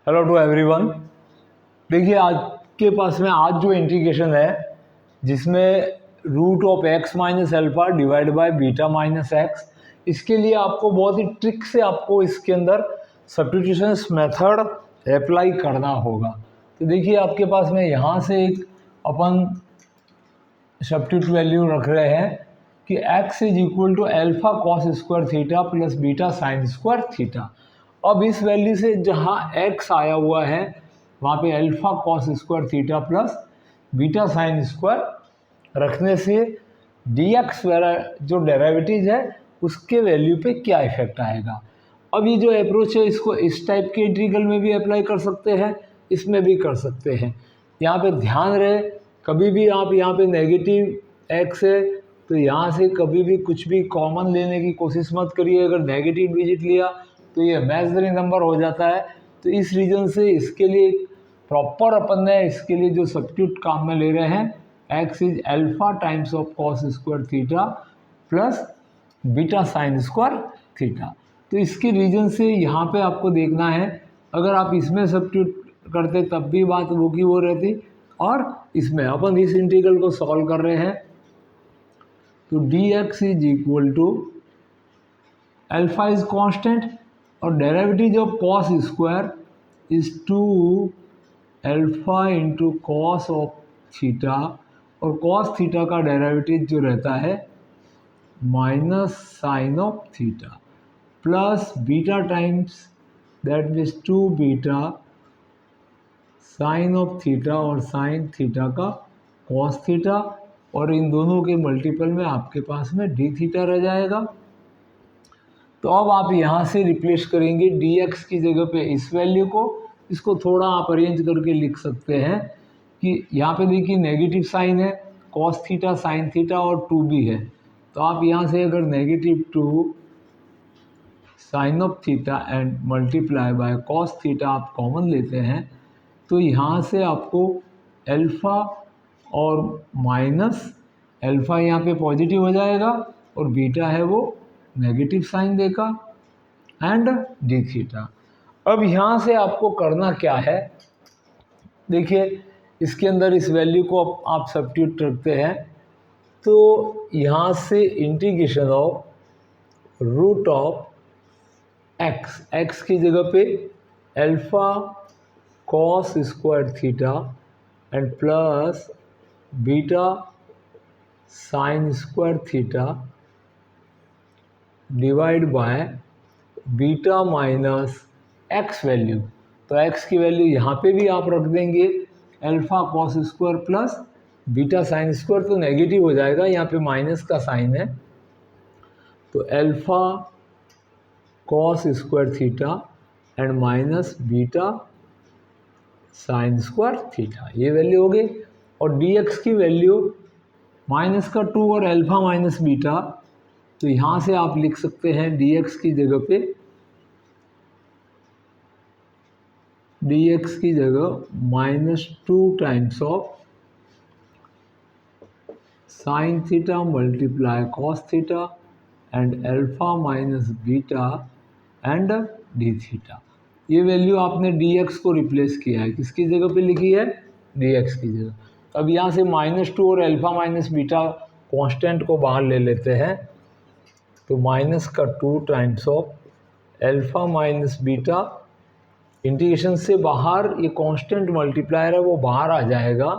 Hello to everyone. देखिए आज के पास में आज जो इंटीग्रेशन है जिसमें root of x minus alpha divide by beta minus x, इसके लिए आपको बहुत ही ट्रिक से आपको इसके अंदर सब्स्टिट्यूशंस मेथड अप्लाई करना होगा। तो देखिए आपके पास में यहाँ से एक अपन सब्स्टिट्यूट वैल्यू रख रहे हैं कि x is equal to alpha cos square theta plus beta sine square theta. अब इस वैल्यू से जहाँ x आया हुआ है वहाँ पे alpha cos square theta plus beta sine square रखने से dx जो डेरिवेटिव है उसके वैल्यू पे क्या इफेक्ट आएगा। अब ये जो अप्रोच है इसको इस टाइप के इंटीग्रल में भी अप्लाई कर सकते हैं, इसमें भी कर सकते हैं। यहाँ पे ध्यान रहे कभी भी आप यहाँ पे नेगेटिव x है तो यहाँ से कभी भी कुछ भी कॉमन लेने की कोशिश मत करिए। अगर नेगेटिव डिजिट लिया तो ये इमेजिनरी नंबर हो जाता है। तो इस रीज़न से इसके लिए प्रॉपर अपन ने इसके लिए जो सब्स्टिट्यूट काम में ले रहे हैं x is alpha times of cos square theta plus beta sine square theta. तो इसके रीजन से यहाँ पे आपको देखना है, अगर आप इसमें सब्स्टिट्यूट करते तब भी बात वो की वो रहती, और इसमें अपन इस इंटीग्रल को सॉल्व कर रहे हैं तो dx is equal to alpha is constant और derivative of cos square is 2 alpha into cos of theta, और कॉस थीटा का डेरिवेटिव जो रहता है minus sine of theta plus beta times that means 2 beta sine of theta और sine theta का cos theta, और इन दोनों के मल्टीपल में आपके पास में डी थीटा रह जाएगा। तो अब आप यहाँ से रिप्लेस करेंगे dx की जगह पे इस वैल्यू को, इसको थोड़ा आप अरेंज करके लिख सकते हैं कि यहाँ पे देखिए नेगेटिव साइन है, कॉस थीटा साइन थीटा और 2 भी है। तो आप यहाँ से अगर negative 2 sine of theta and multiply by cos theta आप कॉमन लेते हैं तो यहाँ से आपको अल्फ़ा और माइनस अल्फ़ा यहाँ पे पॉजिटिव हो जाएगा और बीटा है वो नेगेटिव साइन देगा एंड डी थीटा। अब यहाँ से आपको करना क्या है, देखिए इसके अंदर इस वैल्यू को आप सब्स्टिट्यूट रखते हैं तो यहाँ से integration of root of x की जगह पे alpha cos square theta and plus beta sine square theta divide by beta minus x value. तो x की वैल्यू यहाँ पे भी आप रख देंगे alpha cos square plus beta sine square, तो नेगेटिव हो जाएगा, यहाँ पे माइनस का साइन है। तो alpha cos square theta and minus beta sine square theta, ये वैल्यू हो गई। और dx की वैल्यू माइनस का 2 और अल्फ़ा माइनस बीटा, तो यहाँ से आप लिख सकते हैं dx की जगह minus 2 times of sine theta multiply cos theta and alpha minus beta and D theta. ये वैल्यू आपने dx को रिप्लेस किया है, किसकी जगह पे लिखी है, dx की जगह। अब यहाँ से -2 और अल्फ़ा माइनस बीटा कांस्टेंट को बाहर ले लेते हैं तो माइनस का 2 times of alpha minus beta, integration से बाहर ये कांस्टेंट मल्टीप्लायर है वो बाहर आ जाएगा।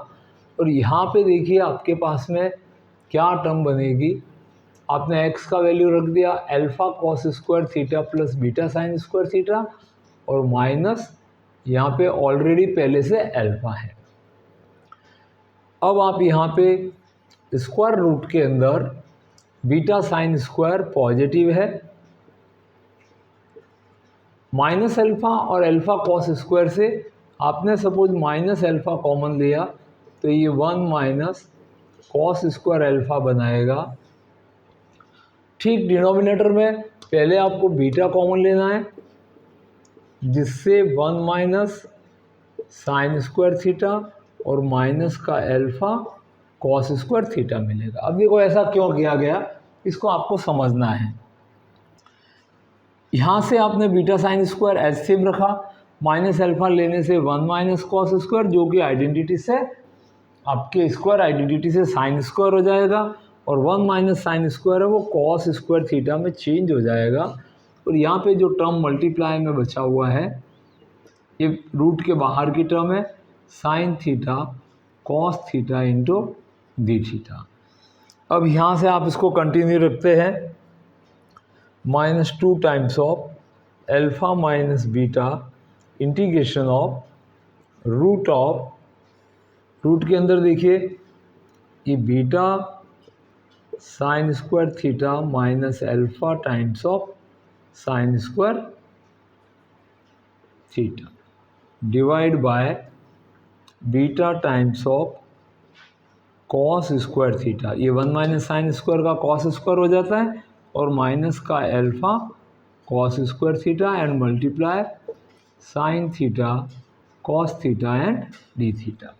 और यहाँ पे देखिए आपके पास में क्या टर्म बनेगी, आपने x का वैल्यू रख दिया alpha cos square theta plus beta sine square theta, और माइनस यहाँ पे ऑलरेडी पहले से अल्फ़ा है। अब आप यहाँ पे स्क्वायर रूट के अंदर बीटा साइन स्क्वायर पॉजिटिव है, माइनस अल्फ़ा और अल्फ़ा कॉस स्क्वायर से आपने सपोज माइनस अल्फ़ा कॉमन लिया तो ये 1 माइनस कॉस स्क्वायर अल्फ़ा बनाएगा। ठीक डिनोमिनेटर में पहले आपको बीटा कॉमन लेना है जिससे 1 माइनस साइन स्क्वायर थीटा और माइनस का अल्फ़ा कॉस स्क्वायर थीटा मिलेगा। अब देखो ऐसा क्यों किया गया, इसको आपको समझना है। यहाँ से आपने beta sine square H same रखा माइनस अल्फा लेने से 1 माइनस कॉस स्क्वायर, जो कि आइडेंटिटी से आपके स्क्वायर आइडेंटिटी से साइन स्क्वायर हो जाएगा, और 1 माइनस साइन स्क्वायर है वो कॉस स्क्वायर थीटा में चेंज हो जाएगा। और यहाँ पे जो टर्म मल्टीप्लाई में बचा हुआ है ये रूट के बाहर की टर्म है, sine theta cos theta into d theta. अब यहाँ से आप इसको कंटिन्यू रखते हैं, -2 times of alpha minus beta integration of root के अंदर देखिए ये beta sine square theta minus alpha times of sine square theta divide by beta times of cos square theta. ये 1 माइनस साइन स्क्वायर का cos square हो जाता है, और माइनस का alpha cos square theta and multiply sign theta cos theta and D theta.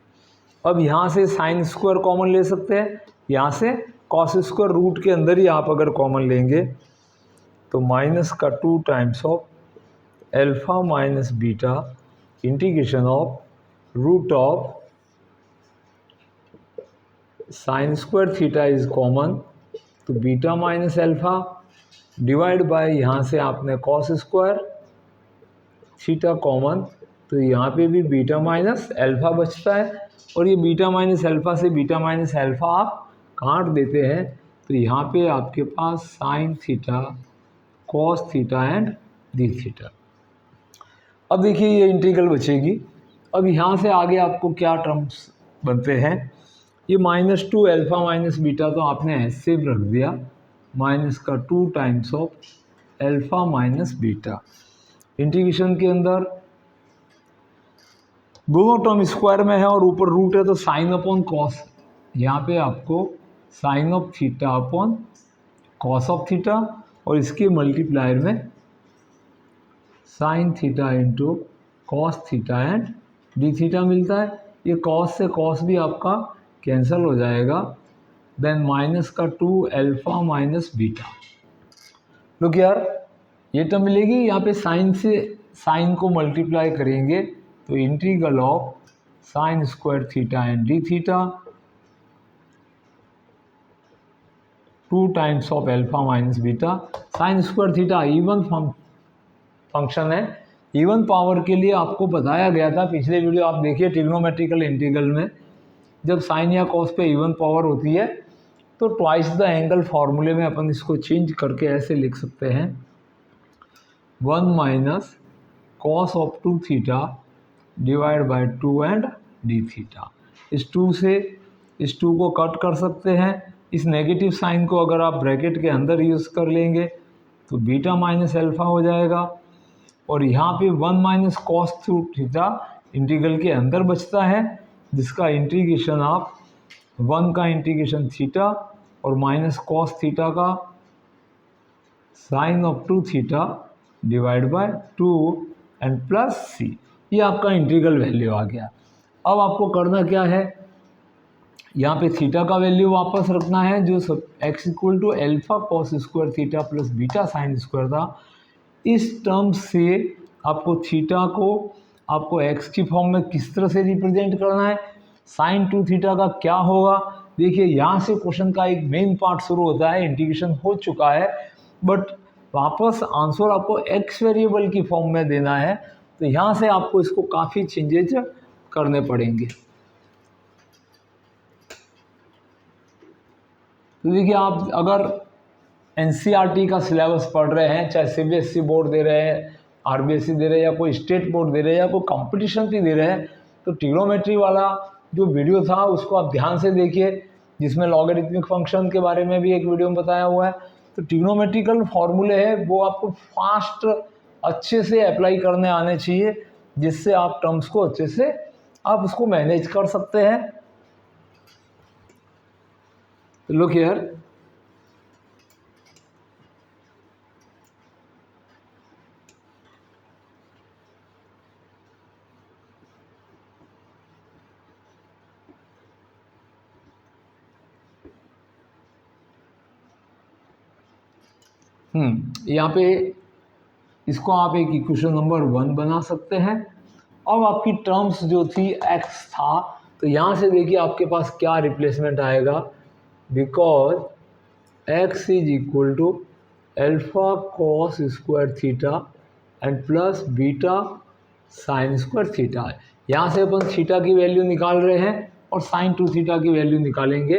अब यहाँ से साइन स्क्वायर कॉमन ले सकते हैं, यहाँ से कॉस स्क्वायर रूट के अंदर ही आप अगर कॉमन लेंगे तो माइनस का 2 times of alpha minus beta integration of root of sine square theta is common, तो beta minus alpha divide by यहाँ से आपने कॉस स्क्वायर थीटा कॉमन, तो यहाँ पे भी बीटा माइनस अल्फा बचता है, और ये बीटा माइनस अल्फा से बीटा माइनस अल्फा आप काट देते हैं, तो यहाँ पे आपके पास sine theta cos theta and D theta. अब देखिए ये इंटीग्रल बचेगी। अब यहाँ से आगे आपको क्या टर्म्स बनते हैं, ये -2 अल्फा माइनस बीटा तो आपने ऐसे रख दिया, माइनस का 2 times of alpha minus beta integration के अंदर दोनों टर्म स्क्वायर में है और ऊपर रूट है, तो साइन अपॉन कॉस, यहाँ पे आपको sine of theta upon cos of theta, और इसके मल्टीप्लायर में sine theta into cos theta and D theta मिलता है। ये कॉस से कॉस भी आपका कैंसिल हो जाएगा, देन माइनस का 2 अल्फा माइनस बीटा। लुक यार, ये टर्म मिलेगी, यहाँ पे साइन से साइन को मल्टीप्लाई करेंगे तो integral of sine square theta and D theta 2 times of alpha minus beta. Sine square theta even function है, इवन पावर के लिए आपको बताया गया था, पिछले वीडियो आप देखिए ट्रिग्नोमेट्रिकल इंटीग्रल में, जब साइन या कॉस पे इवन पावर होती है तो ट्वाइस द एंगल फॉर्मूले में अपन इसको चेंज करके ऐसे लिख सकते हैं, 1 minus cos of 2 theta divide by 2 and D theta. इस 2 से इस 2 को कट कर सकते हैं, इस नेगेटिव साइन को अगर आप ब्रैकेट के अंदर यूज़ कर लेंगे तो बीटा माइनस अल्फा हो जाएगा, और यहाँ पे 1 माइनस कॉस थीटा इंटीग्रल के अंदर बचता है, जिसका इंटीग्रेशन आप 1 का इंटीग्रेशन थीटा और माइनस कॉस थीटा का sine of 2 theta divide by 2 and plus C, ये आपका इंटीग्रल वैल्यू आ गया। अब आपको करना क्या है, यहाँ पे थीटा का वैल्यू वापस रखना है जो x equal to alpha cos square theta plus beta sine square था। इस टर्म से आपको थीटा को आपको x की फॉर्म में किस तरह से रिप्रेजेंट करना है, साइन 2 थीटा का क्या होगा। देखिए यहाँ से क्वेश्चन का एक मेन पार्ट शुरू होता है, इंटीग्रेशन हो चुका है बट वापस आंसर आपको x वेरिएबल की फॉर्म में देना है, तो यहाँ से आपको इसको काफ़ी चेंजेज करने पड़ेंगे। तो देखिए आप अगर एनसीईआरटी का सिलेबस पढ़ रहे हैं, चाहे सीबीएसई बोर्ड दे रहे हैं, आरबीएसई दे रहे हैं, या कोई स्टेट बोर्ड दे रहे हैं, या कोई कंपटीशन भी दे रहे हैं, तो ट्रिग्नोमेट्री वाला जो वीडियो था उसको आप ध्यान से देखिए, जिसमें लॉगरिथमिक फंक्शन के बारे में भी एक वीडियो में बताया हुआ है। तो ट्रिग्नोमेट्रिकल फॉर्मूले है वो आपको फास्ट अच्छे से अप्लाई करने आने चाहिए, जिससे आप टर्म्स को अच्छे से आप उसको मैनेज कर सकते हैं। लुक हियर, यहाँ पे इसको आप एक इक्वेशन नंबर 1 बना सकते हैं, अब आपकी टर्म्स जो थी x था, तो यहाँ से देखिए आपके पास क्या रिप्लेसमेंट आएगा, because x is equal to alpha cos square theta and plus beta sine square theta. यहाँ से अपन थीटा की वैल्यू निकाल रहे हैं और साइन 2 थीटा की वैल्यू निकालेंगे।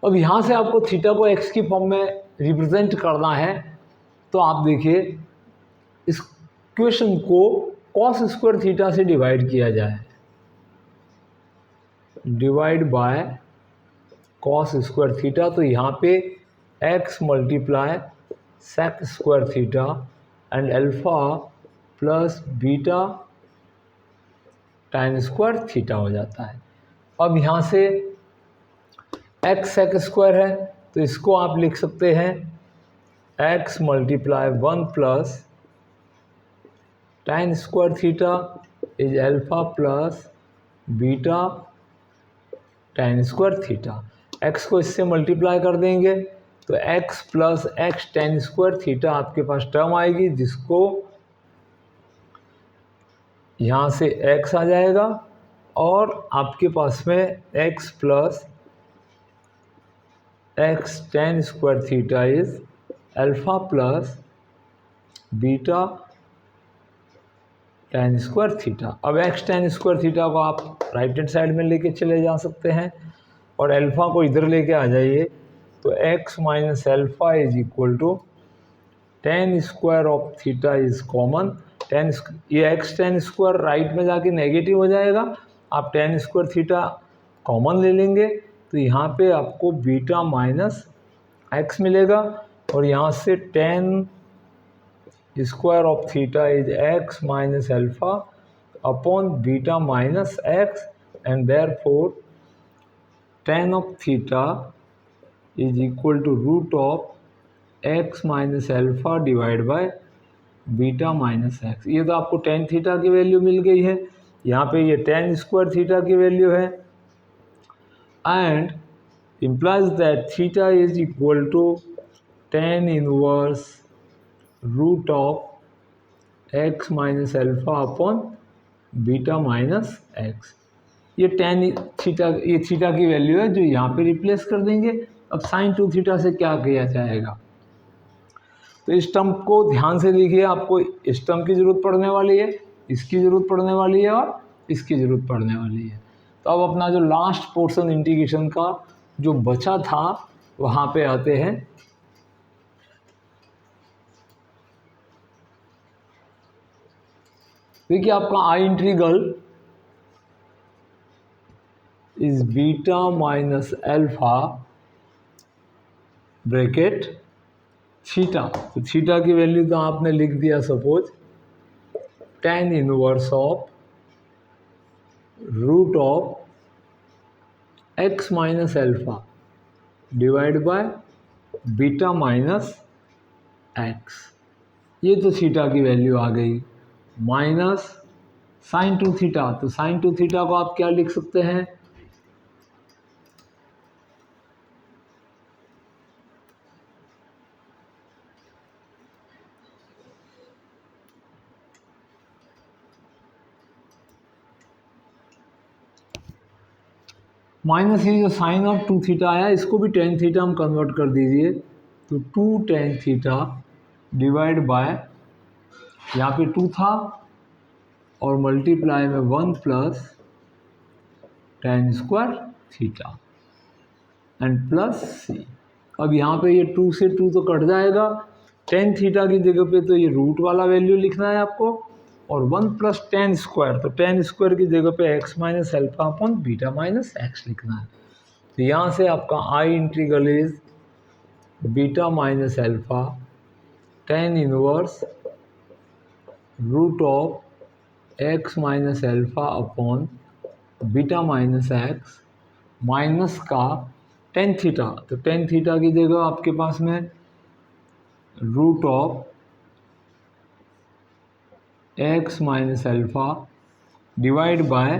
अब यहाँ से आपको थीटा को x की फॉर्म में रिप्रेजेंट करना है, तो आप देखिए इस क्वेश्चन को कॉस स्क्वायर थीटा से डिवाइड किया जाए, divide by cos square theta, तो यहाँ पे x multiply sec square theta and alpha plus beta time square theta हो जाता है। अब यहाँ से x सेक स्क्वायर है, तो इसको आप लिख सकते हैं x multiply 1 plus time square theta is alpha plus beta time square theta. x को इससे मल्टीप्लाई कर देंगे तो x plus x tan square theta आपके पास टर्म आएगी, जिसको यहाँ से x आ जाएगा और आपके पास में x plus x tan square theta is alpha plus beta ten square theta. अब एक्स टेन स्क्वायर थीटा को आप राइट हैंड साइड में लेके चले जा सकते हैं और अल्फा को इधर लेके आ जाइए, तो x minus alpha is equal to tan square of theta is common. ये एक्स टेन स्क्वायर राइट में जाके नेगेटिव हो जाएगा, आप टेन स्क्वायर थीटा कॉमन ले लेंगे, तो यहाँ पे आपको बीटा माइनस एक्स मिलेगा और यहाँ से tan square of theta is x minus alpha upon beta minus x and therefore tan of theta is equal to root of x minus alpha divide by beta minus x. ये तो आपको tan theta की value मिल गई है, यहाँ पे ये टेन स्क्वायर थीटा की वैल्यू है and implies that theta is equal to tan inverse root of x minus alpha upon beta minus x। ये tan थीटा, ये थीटा की वैल्यू है जो यहाँ पे रिप्लेस कर देंगे। अब साइन 2 थीटा से क्या किया जाएगा, तो इस टर्म को ध्यान से देखिए, आपको इस टर्म की ज़रूरत पड़ने वाली है, इसकी ज़रूरत पड़ने वाली है और इसकी ज़रूरत पड़ने वाली है। तो अब अपना जो लास्ट पोर्शन इंटीग्रेशन का जो बचा था वहाँ पे आते हैं। देखिए आपका I integral is beta minus alpha bracket theta, तो थीटा की वैल्यू तो आपने लिख दिया, suppose tan inverse of root of x minus alpha divide by beta minus x. ये तो थीटा की वैल्यू आ गई, माइनस साइन 2 थीटा, तो साइन 2 थीटा को आप क्या लिख सकते हैं, माइनस ये जो साइन ऑफ 2 थीटा आया इसको भी टेन थीटा हम कन्वर्ट कर दीजिए, तो 2 टेन थीटा डिवाइड बाय, यहाँ पे 2 था और मल्टीप्लाई में 1 plus tan square theta and plus C. अब यहाँ पे ये 2 से 2 तो कट जाएगा, टेन थीटा की जगह पे तो ये रूट वाला वैल्यू लिखना है आपको और 1 प्लस टेन स्क्वायर, तो टेन स्क्वायर की जगह पे X minus alpha upon beta minus X लिखना है। तो यहाँ से आपका I integral is beta minus alpha tan inverse root of x minus alpha upon beta minus X minus का टेन थीटा, तो टेन थीटा की जगह आपके पास में root of x minus alpha divide by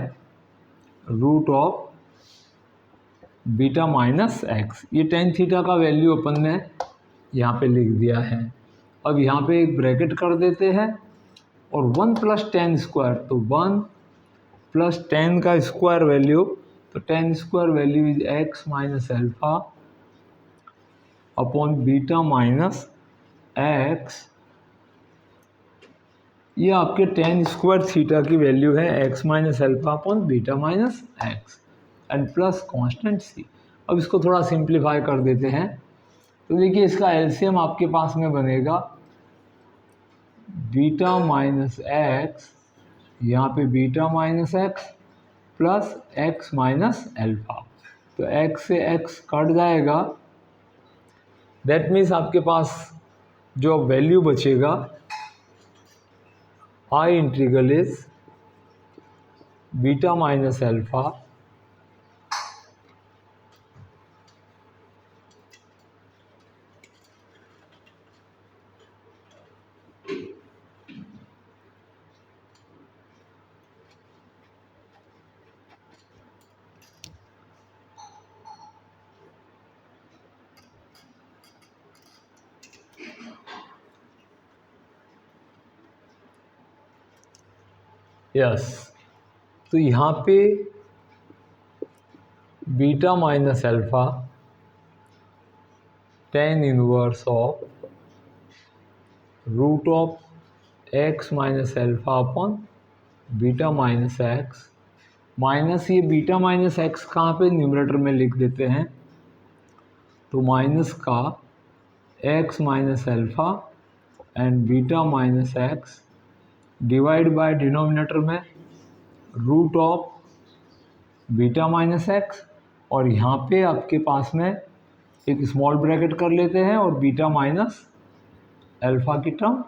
root of beta minus x. ये tan theta का value अपन ने यहाँ पे लिख दिया है। अब यहाँ पे एक ब्रैकेट कर देते हैं और 1 प्लस 10 स्क्वायर, तो 1 प्लस 10 का स्क्वायर वैल्यू, तो 10 square value is x minus alpha upon beta minus x। ये आपके 10 स्क्वायर थीटा की वैल्यू है x minus alpha upon beta minus x and plus constant c। अब इसको थोड़ा सिंप्लीफाई कर देते हैं, तो देखिए इसका एलसीएम आपके पास में बनेगा बीटा माइनस एक्स, यहाँ पे beta minus X plus X minus alpha, तो x से x कट जाएगा। दैट मीन्स आपके पास जो वैल्यू बचेगा I integral is beta minus alpha yes. तो यहाँ पे beta minus alpha tan inverse of root of x minus alpha upon beta minus X, minus ये बीटा माइनस एक्स कहाँ पे न्यूमरेटर में लिख देते हैं, तो माइनस का x minus alpha and beta minus X divide by denominator में root of beta minus X, और यहाँ पे आपके पास में एक स्मॉल ब्रैकेट कर लेते हैं और बीटा माइनस एल्फा की टर्म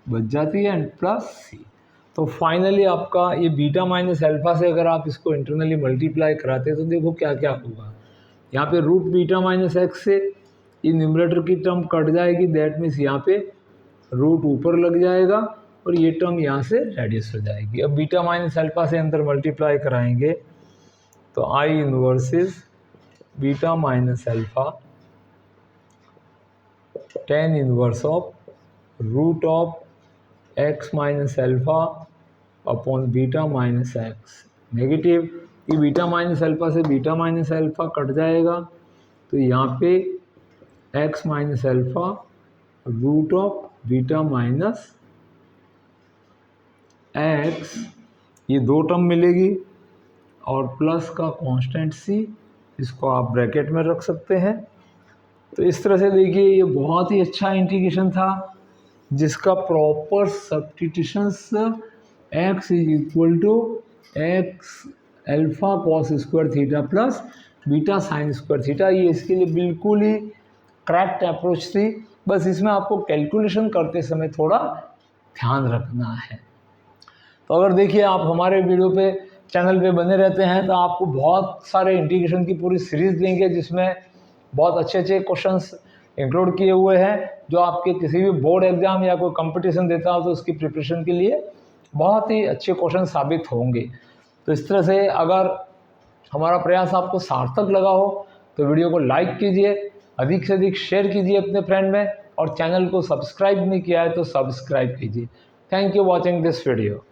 बच जाती है एंड प्लस सी। तो फाइनली आपका ये बीटा माइनस एल्फा से अगर आप इसको इंटरनली मल्टीप्लाई कराते हैं तो देखो क्या क्या होगा। यहाँ पे रूट बीटा माइनस एक्स से ये न्यूमरेटर की टर्म कट जाएगी, दैट मीन्स यहाँ पे रूट ऊपर लग जाएगा और ये टर्म यहाँ से रेड्यूस हो जाएगी। अब बीटा माइनस एल्फा से अंदर मल्टीप्लाई कराएंगे तो I inverse is beta minus alpha tan inverse of root of x minus alpha upon beta minus x. Negative, ये बीटा माइनस एल्फा से बीटा माइनस एल्फा कट जाएगा, तो यहाँ पे x minus alpha root of beta minus x, ये दो term मिलेगी और प्लस का कांस्टेंट c, इसको आप ब्रैकेट में रख सकते हैं। तो इस तरह से देखिए ये बहुत ही अच्छा इंटीग्रेशन था जिसका proper substitutions x is equal to x alpha cos square theta plus beta sine square theta, ये इसके लिए बिल्कुल ही करेक्ट अप्रोच थी। बस इसमें आपको कैलकुलेशन करते समय थोड़ा ध्यान रखना है। तो अगर देखिए आप हमारे वीडियो पे चैनल पे बने रहते हैं तो आपको बहुत सारे इंटीग्रेशन की पूरी सीरीज़ देंगे जिसमें बहुत अच्छे अच्छे क्वेश्चंस इंक्लूड किए हुए हैं जो आपके किसी भी बोर्ड एग्जाम या कोई कंपटीशन देता हो तो उसकी प्रिपरेशन के लिए बहुत ही अच्छे क्वेश्चन साबित होंगे। तो इस तरह से अगर हमारा प्रयास आपको सार्थक लगा हो तो वीडियो को लाइक कीजिए, अधिक से अधिक शेयर कीजिए अपने फ्रेंड में, और चैनल को सब्सक्राइब नहीं किया है तो सब्सक्राइब कीजिए। Thank you watching this video.